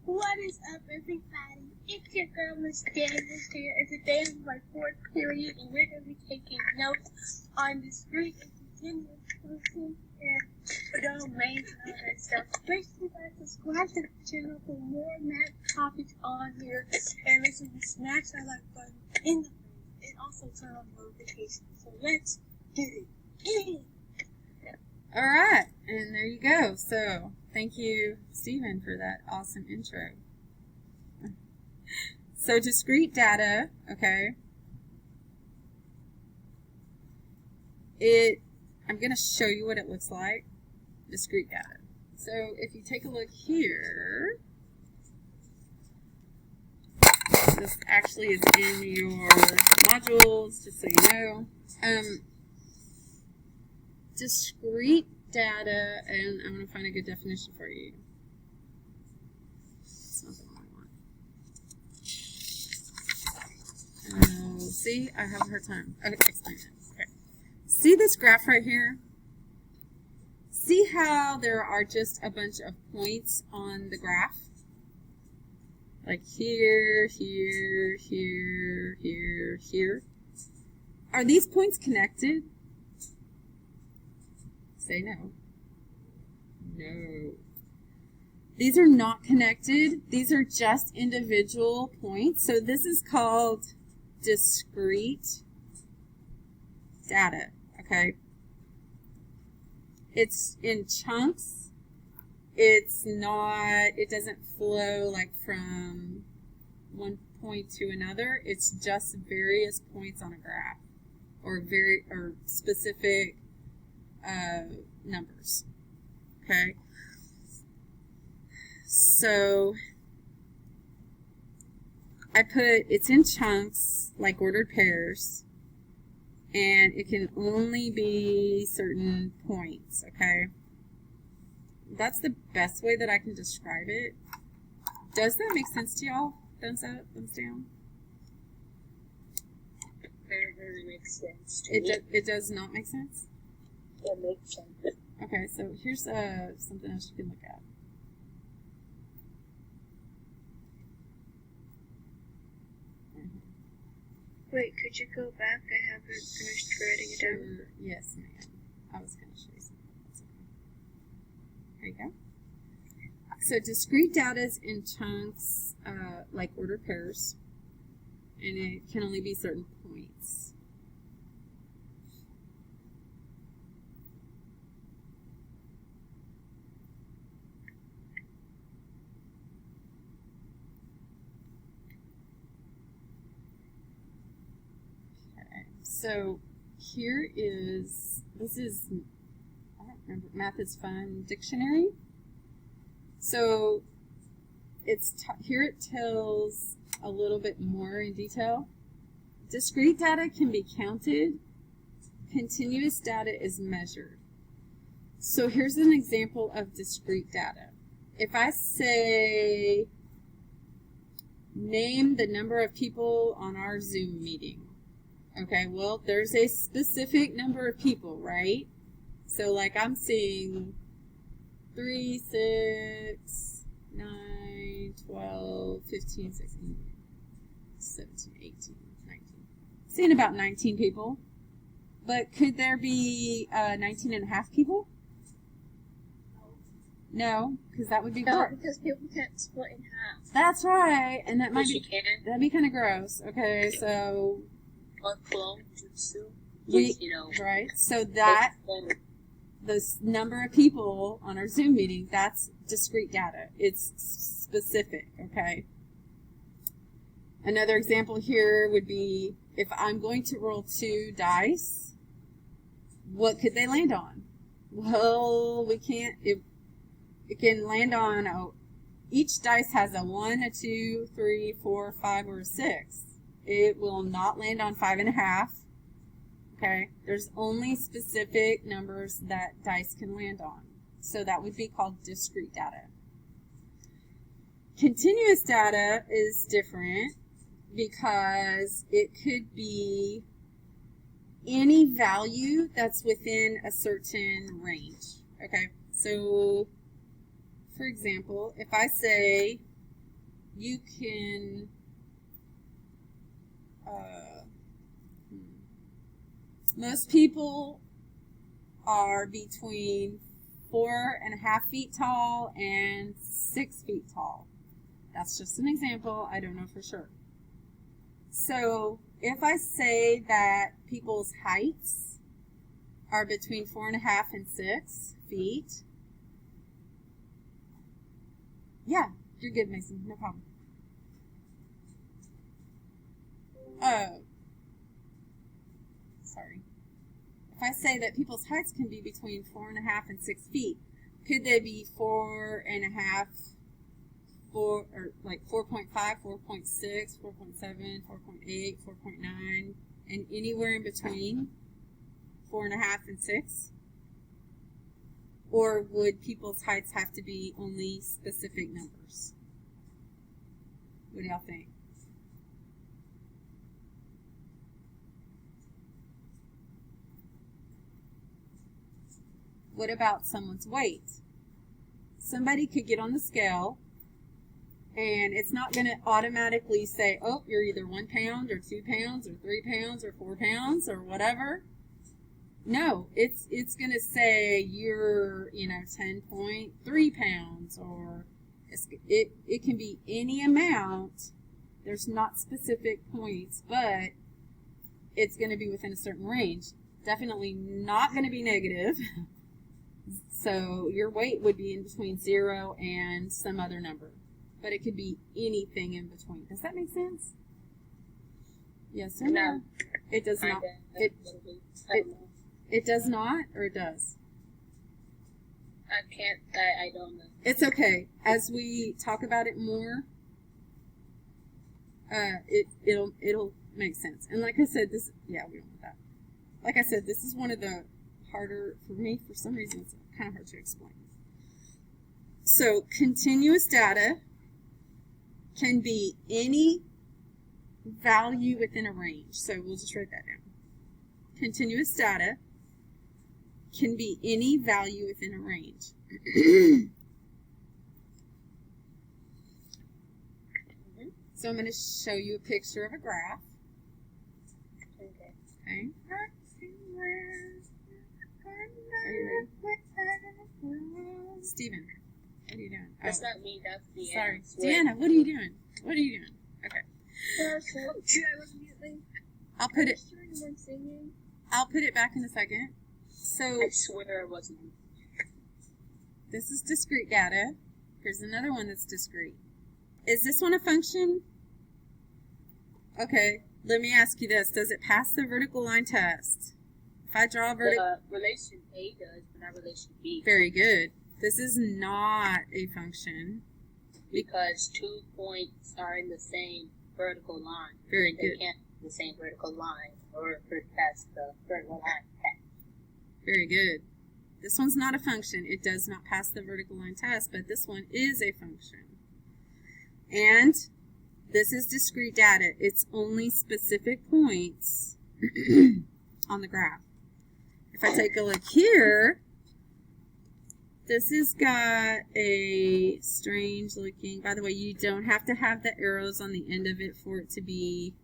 What is up, everybody? It's your girl, Miss Daniels here, and today is my fourth period, and we're going to be taking notes on Discrete and Continuous functions and domains and all that stuff. Make sure you guys subscribe to the channel for more math topics on here, and make sure you smash that like button in the face, and also turn on notifications. So let's get it. All right, and there you go. So thank you, Stephen, for that awesome intro. So discrete data, okay. I'm going to show you what it looks like, discrete data. So if you take a look here, this actually is in your modules, just so you know. Discrete data, and I'm going to find a good definition for you. It's not the one I want. See, I have a hard time. Okay, explain it. Okay. See this graph right here? See how there are just a bunch of points on the graph? Like here, here, here, here, here. Are these points connected? Say no. No. These are not connected. These are just individual points. So this is called discrete data, okay? It's in chunks. It doesn't flow like from one point to another. It's just various points on a graph or specific numbers. Okay, so I put it's in chunks like ordered pairs, and it can only be certain points. Okay, that's the best way that I can describe it. Does that make sense to y'all? Thumbs up, thumbs down. That doesn't make sense to me. It does not make sense? It makes sense. Okay, so here's something else you can look at. Wait, could you go back? I haven't finished writing it down. Yes, ma'am. I was going to show you something. That's okay. There you go. So discrete data is in chunks, like ordered pairs, and it can only be certain points. So here is, I don't remember, Math is Fun Dictionary. So here it tells a little bit more in detail. Discrete data can be counted. Continuous data is measured. So here's an example of discrete data. If I say, name the number of people on our Zoom meeting. Okay, well, there's a specific number of people, right? So, like, I'm seeing 3, 6, 9, 12, 15, 16, 17, 18, 19. Seeing about 19 people. But could there be 19 and a half people? No, because that would be gross. No, because people can't split in half. That's right, and that might be. That'd be kind of gross. Okay, so. Right, so that, the number of people on our Zoom meeting, that's discrete data. It's specific, okay? Another example here would be, if I'm going to roll 2 dice, what could they land on? Well, we can't, it can land on, each dice has a 1, a 2, 3, 4, 5, or a 6. It will not land on 5.5. Okay, there's only specific numbers that dice can land on. So that would be called discrete data. Continuous data is different because it could be any value that's within a certain range. Okay, so for example, if I say you can most people are between 4.5 feet tall and 6 feet tall. That's just an example. I don't know for sure. So if I say that people's heights are between 4.5 and 6 feet, yeah, you're good, Mason. No problem. Sorry. If I say that people's heights can be between 4.5 and 6 feet, could they be 4.5, or like 4.5, 4.6, 4.7, 4.8, 4.9, and anywhere in between 4.5 and 6? Or would people's heights have to be only specific numbers? What do y'all think? What about someone's weight? Somebody could get on the scale, and it's not going to automatically say, oh, you're either 1 pound or 2 pounds or 3 pounds or 4 pounds or whatever. No, it's going to say you're, 10.3 pounds, or it can be any amount. There's not specific points, but it's going to be within a certain range. Definitely not going to be negative. So your weight would be in between 0 and some other number. But it could be anything in between. Does that make sense? Yes or no? It does not. It does not, or it does? I don't know. It's okay. As we talk about it more, it'll make sense. And like I said, we don't want that. Like I said, this is one of the harder, for me, for some reason, it's kind of hard to explain. So, continuous data can be any value within a range. So, we'll just write that down. Continuous data can be any value within a range. So, I'm going to show you a picture of a graph. Okay. Are you ready? Steven, what are you doing? That's not me, that's the Sorry. Deanna, what are you doing? What are you doing? Okay. I'll put it back in a second. So I swear it wasn't. This is discrete data. Here's another one that's discrete. Is this one a function? Okay, let me ask you this. Does it pass the vertical line test? If I draw a vertical... relation A does, but not relation B. Very good. This is not a function. Because 2 points are in the same vertical line. Very good. They can't be the same vertical line, or pass the vertical line test. Very good. This one's not a function. It does not pass the vertical line test, but this one is a function. And this is discrete data. It's only specific points on the graph. If I take a look here, this has got a strange looking, by the way, you don't have to have the arrows on the end of it for it to be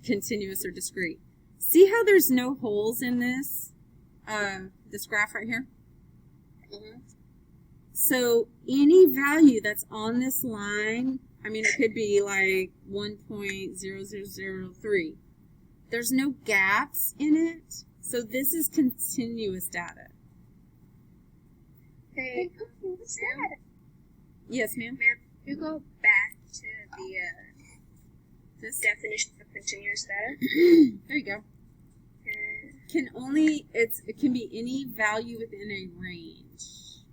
continuous or discrete. See how there's no holes in this graph right here? Mm-hmm. So any value that's on this line, I mean, it could be like 1.0003. There's no gaps in it. So this is continuous data. Hey, what's that? Yes, ma'am? Ma'am, you go back to the definition of continuous data. There you go. It can be any value within a range.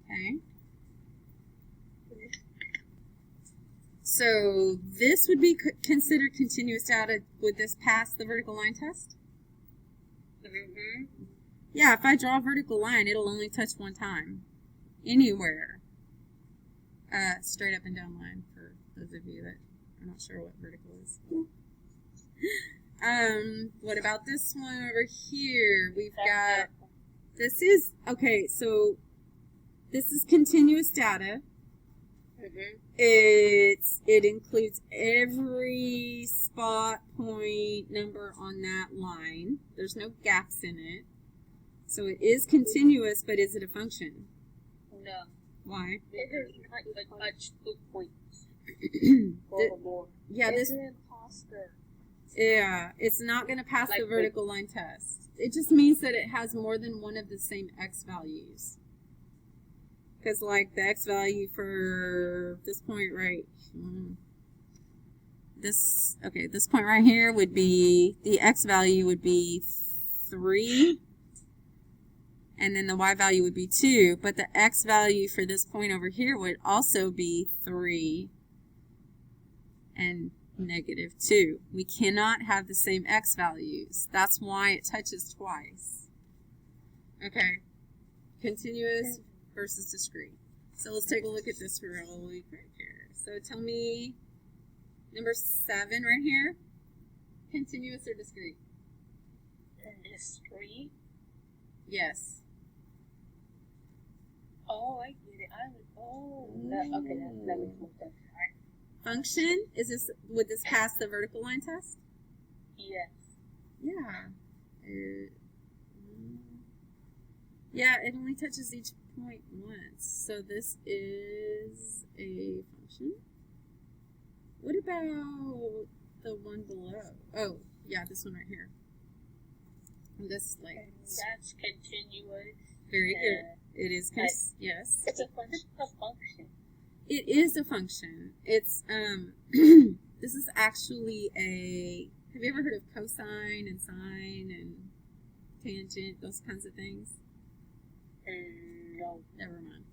Okay. So this would be considered continuous data. Would this pass the vertical line test? Mm-hmm. Yeah, if I draw a vertical line, it'll only touch one time. Anywhere. Straight up and down line for those of you that are not sure what vertical is. What about this one over here? We've got, this is, okay, so this is continuous data. it includes every spot point number on that line. There's no gaps in it. So it is continuous, but is it a function? No. Why? It is not even touch 2 points. Yeah, this. Imposter. Yeah, it's not going to pass Like the vertical line test. It just means that it has more than one of the same x values. Because, like, the x value for this point right this point right here would be, the x value would be 3, and then the y value would be 2, but the x value for this point over here would also be 3 and -2. We cannot have the same x values. That's why it touches twice. Okay, continuous versus discrete. So let's take a look at this really quick here. So tell me, number 7 right here, continuous or discrete? Discrete? Yes. Oh, I get it. Okay, that makes more sense. Function, would this pass the vertical line test? Yes. Yeah. Yeah, it only touches each point once. So this is a function. What about the one below? Oh, yeah, this one right here. This, like, that's continuous. Very good. It is, yes. It's a function. It is a function. It's, this is actually have you ever heard of cosine and sine and tangent, those kinds of things? No. Never mind.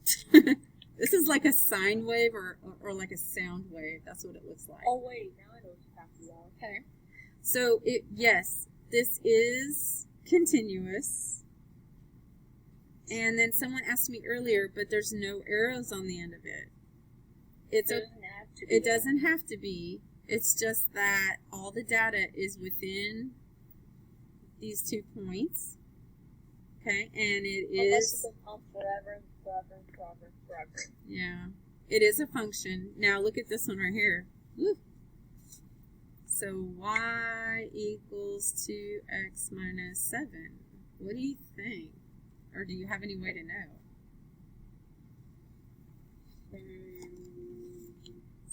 This is like a sine wave or like a sound wave. That's what it looks like. Oh, wait. Now I know what you're talking about. Okay. So, yes, this is continuous. And then someone asked me earlier, but there's no arrows on the end of it. It doesn't have to be. It's just that all the data is within these 2 points. Okay, and it is. Forever. Yeah, it is a function. Now look at this one right here. Woo. So y equals 2x minus 7. What do you think? Or do you have any way to know?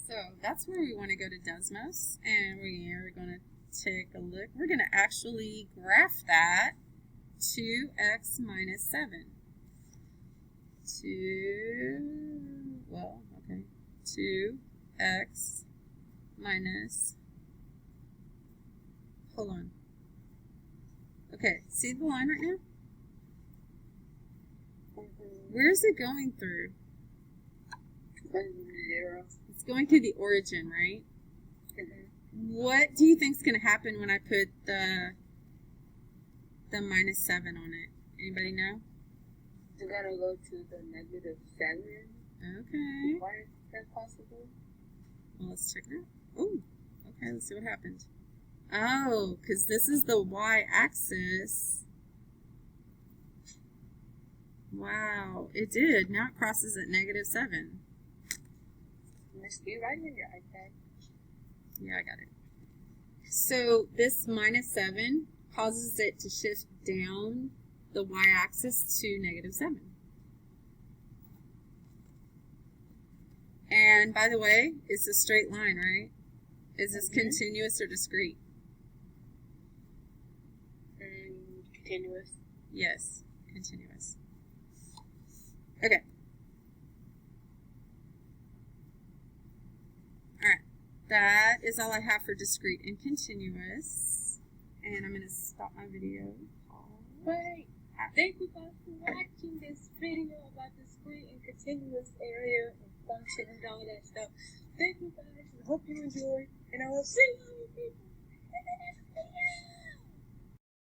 So that's where we want to go to Desmos, and we are going to take a look. We're going to actually graph that 2x minus 7. 2x minus, hold on. Okay, see the line right now? Where's it going through? 0. It's going through the origin, right? What do you think is going to happen when I put the minus 7 on it? Anybody know? It's going to go to the -7. Okay. Why is that possible? Well, let's check it out. Oh, okay, let's see what happened. Oh, because this is the y-axis. Wow, it did. Now it crosses at -7. Must be right in your iPad. Yeah, I got it. So this -7 causes it to shift down the y-axis to -7. And by the way, it's a straight line, right? Is this continuous or discrete? Continuous. Yes, continuous. Okay. Alright, that is all I have for discrete and continuous. And I'm going to stop my video. Wait, thank you guys for watching this video about discrete and continuous area and function and all that stuff. Thank you guys, I hope you enjoyed, and I will see you people in the next video.